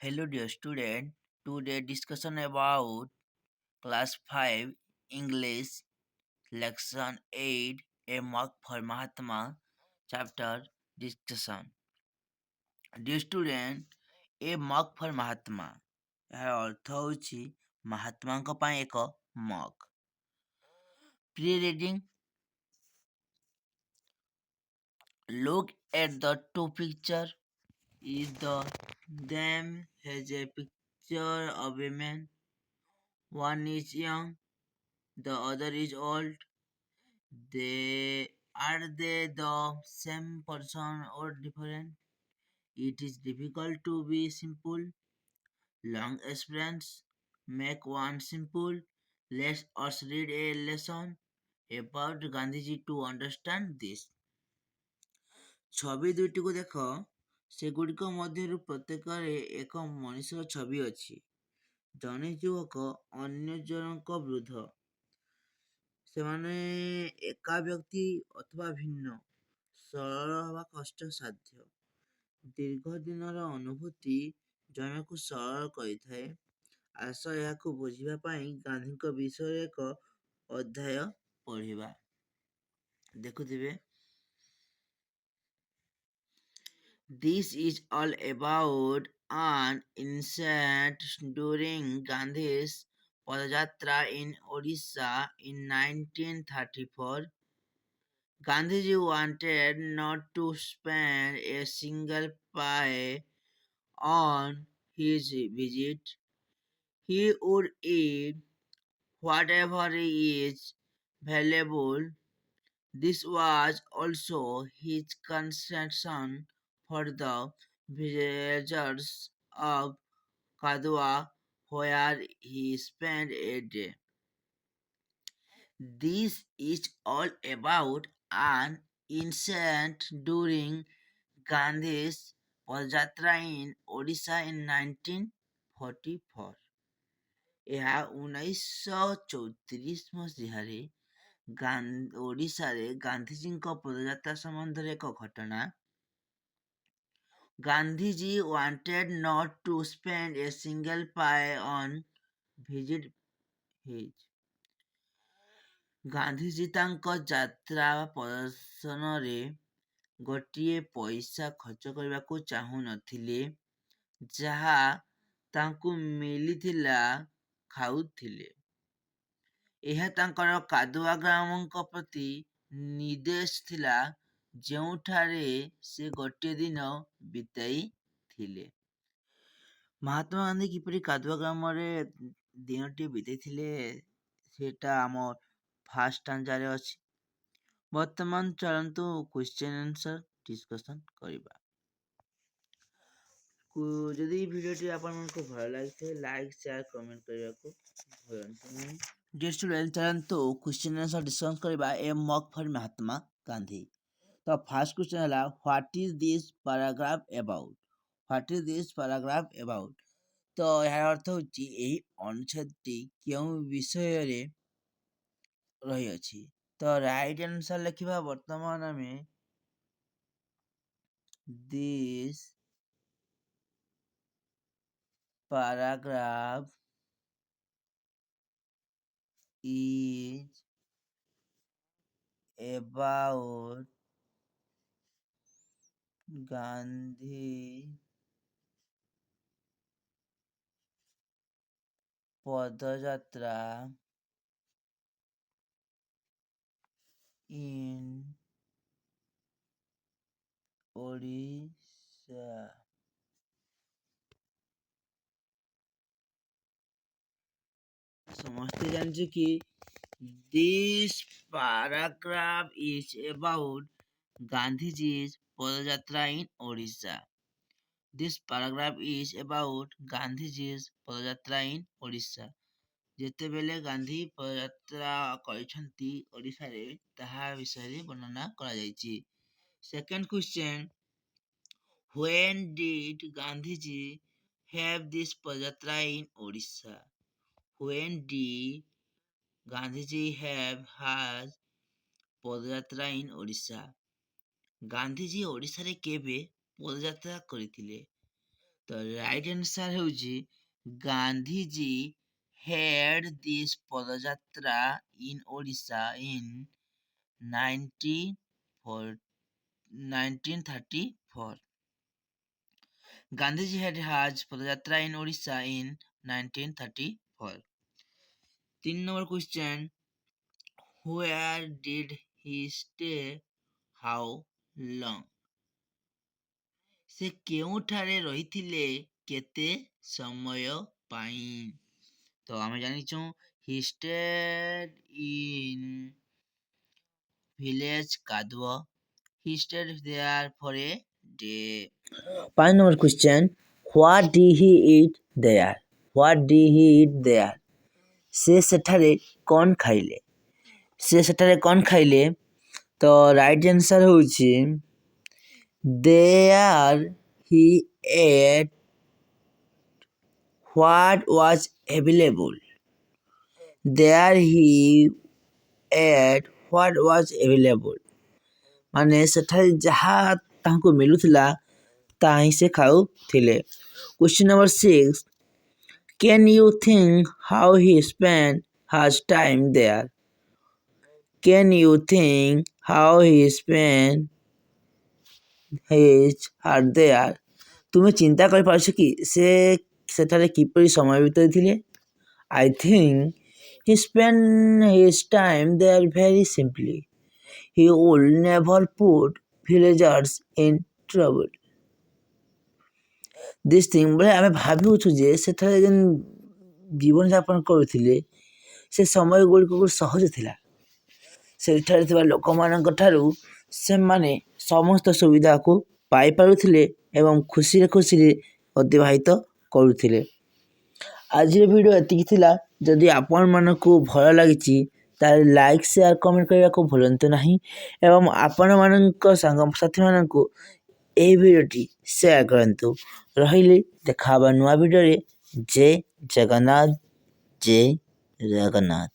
Hello dear student, today discussion about class 5 English lesson 8 a mark for Mahatma chapter discussion. Dear student, a mark for Mahatma ଏହାର ଅର୍ଥ ହେଉଛି ମହାତ୍ମାଙ୍କ ପାଇଁ ଏକ mock. Pre reading, look at the two picture. Is the them has a picture of a man. One is young, the other is old. They the same person or different? It is difficult to be simple. Long expressions make one simple. Let us read a lesson about Gandhiji to understand this. ଛବି ଦୁଇଟିକୁ ଦେଖ, ସେଗୁଡ଼ିକ ମଧ୍ୟରୁ ପ୍ରତ୍ୟେକରେ ଏକ ମଣିଷର ଛବି ଅଛି। ଜଣେ ଯୁବକ ଅନ୍ୟ ଜଣଙ୍କ ବୃଦ୍ଧ। ସେମାନେ ଏକା ବ୍ୟକ୍ତି ଅଥବା ଭିନ୍ନ। ସରଳ ହେବା କଷ୍ଟସାଧ୍ୟ। ଦୀର୍ଘ ଦିନର ଅନୁଭୂତି ଜଣକୁ ସରଳ କରିଥାଏ। ଆସ ଏହାକୁ ବୁଝିବା ପାଇଁ ଗାନ୍ଧୀଙ୍କ ବିଷୟରେ ଏକ ଅଧ୍ୟାୟ ପଢ଼ିବା। ଦେଖୁଥିବେ, This is all about an incident during Gandhi's Padayatra in Odisha in 1934. Gandhiji wanted not to spend a single pie on his visit. He would eat whatever is valuable. This was also his concession for the villagers of Kadwa, where he spent a day. This is all about an incident during Gandhi's Padayatra in Odisha in 1944. ଏହା 1934 ମସିହାରେ ଓଡ଼ିଶାରେ ଗାନ୍ଧିଜୀଙ୍କ ପଦଯାତ୍ରା ସମ୍ବନ୍ଧରେ ଏକ ଘଟଣା। Gandhiji wanted not to spend a single pie on visit his. Gandhiji ତାଙ୍କ ଯାତ୍ରା ପ୍ରଦର୍ଶନରେ ଗୋଟିଏ ପଇସା ଖର୍ଚ୍ଚ କରିବାକୁ ଚାହୁଁନଥିଲେ। ଯାହା ତାଙ୍କୁ ମିଳିଥିଲା ଖାଉଥିଲେ। ଏହା ତାଙ୍କର କାଦୁଆ ଗ୍ରାମଙ୍କ ପ୍ରତି ନିର୍ଦ୍ଦେଶ ଥିଲା, ଯେଉଁଠାରେ ସେ ଗୋଟିଏ ଦିନ ବିତାଇଥିଲେ। ମହାତ୍ମା ଗାନ୍ଧୀ କିପରି କାଦୁଆ ଗ୍ରାମରେ ଦିନଟି ବିତାଇଥିଲେ ସେଟା ଆମ ଫାର୍ଷ୍ଟ ଷ୍ଟାଞ୍ଜାରେ ଅଛି। ବର୍ତ୍ତମାନ ଚାଲନ୍ତୁ କ୍ୱେଶ୍ଚନ୍ ଆନ୍ସର ଡିସ୍କସନ୍ କରିବା। ଯଦି ଭିଡ଼ିଓଟି ଆପଣମାନଙ୍କୁ ଭଲ ଲାଗିଥାଏ, ଲାଇକ୍ ସେୟାର କମେଣ୍ଟ କରିବାକୁ ଭୁଲନ୍ତୁ ନାହିଁ। ଡିୟର ଷ୍ଟୁଡେଣ୍ଟ, ଚାଲନ୍ତୁ କ୍ୱେଶ୍ଚନ୍ ଆନ୍ସର ଡିସ୍କସନ୍ କରିବା ଏ ମକ୍ ଫର ମହାତ୍ମା ଗାନ୍ଧୀ। ତ ଫାର୍ଷ୍ଟ କ୍ୱେଶ୍ଚନ୍ ହେଲା, what is this paragraph about? What is this paragraph about? ତ ଏହାର ଅର୍ଥ ହେଉଛି ଏହି ଅନୁଚ୍ଛେଦଟି କେଉଁ ବିଷୟରେ ରହିଅଛି। ତ ରାଇଟ୍ ଆନ୍ସର ଲେଖିବା ବର୍ତ୍ତମାନ ଆମେ this paragraph is about Gandhi Padayatra in Odisha. ସମସ୍ତେ ଜାଣିଛୁ କି this paragraph is about Gandhiji's Padayatra in Odisha. This paragraph is about Gandhiji's Padayatra in Odisha. ଯେତେବେଳେ ଗାନ୍ଧୀ ପଦଯାତ୍ରା କରିଛନ୍ତି ଓଡ଼ିଶାରେ, ତାହା ବିଷୟରେ ବର୍ଣ୍ଣନା କରାଯାଇଛି। Second question, when did Gandhiji have this padayatra in Odisha? When did Gandhiji have has ପଦଯାତ୍ରା in Odisha? Gandhiji ଓଡ଼ିଶାରେ କେବେ ପଦଯାତ୍ରା କରିଥିଲେ? ତ ରାଇଟ୍ ଆନ୍ସର୍ ହେଉଛି ଗାନ୍ଧିଜୀ ହେଡ୍ ଦିସ୍ ପଦଯାତ୍ରା in Odisha in 1934. Gandhiji had Padayatra in Odisha in 1934. 3 number question. Where did he stay? How long? ସେ କେଉଁଠାରେ ରହିଥିଲେ କେତେ ସମୟ ପାଇଁ? ତ ଆମେ ଜାଣିଛୁ he stayed in village Kadwa. He stayed there for a day. 5 number question. What did he eat there? What did he eat there? ସେ ସେଠାରେ କ'ଣ ଖାଇଲେ? ସେ ସେଠାରେ କ'ଣ ଖାଇଲେ? ତ ରାଇଟ୍ ଆନ୍ସର୍ ହେଉଛି there he ate what was available. There he ate what was available. ମାନେ ସେଠାରେ ଯାହା ତାଙ୍କୁ ମିଳୁଥିଲା ତାହା ହିଁ ସେ ଖାଉଥିଲେ। Question number 6. Can you think how he spent his time there? Can you think how he spent his heart there? ତୁମେ ଚିନ୍ତା କରିପାରୁଛ କି ସେ ସେଠାରେ କିପରି ସମୟ ବିତାଇଥିଲେ? I think he spent his time there very simply. He would never put villagers in trouble. This thing ବୋଲେ ଆମେ ଭାବୁଛୁ ଯେ ସେଠାରେ ଯେନ୍ ଜୀବନଯାପନ କରୁଥିଲେ ସେ ସମୟ ଗୁଡ଼ିକ ସହଜ ଥିଲା। ସେଠାରେ ଥିବା ଲୋକମାନଙ୍କ ଠାରୁ ସେମାନେ ସମସ୍ତ ସୁବିଧାକୁ ପାଇପାରୁଥିଲେ ଏବଂ ଖୁସିରେ ଅତିବାହିତ କରୁଥିଲେ। ଆଜିର ଭିଡ଼ିଓ ଏତିକି ଥିଲା। ଯଦି ଆପଣମାନଙ୍କୁ ଭଲ ଲାଗିଛି ତାହେଲେ ଲାଇକ୍ ସେୟାର କମେଣ୍ଟ କରିବାକୁ ଭୁଲନ୍ତୁ ନାହିଁ ଏବଂ ଆପଣମାନଙ୍କ ସାଙ୍ଗସାଥିମାନଙ୍କୁ ଏହି ଭିଡ଼ିଓଟି ସେୟାର କରନ୍ତୁ। ରହିଲି, ଦେଖା ହେବା ନୂଆ ଭିଡ଼ିଓରେ। ଜୟ ଜଗନ୍ନାଥ, ଜୟ ଜଗନ୍ନାଥ।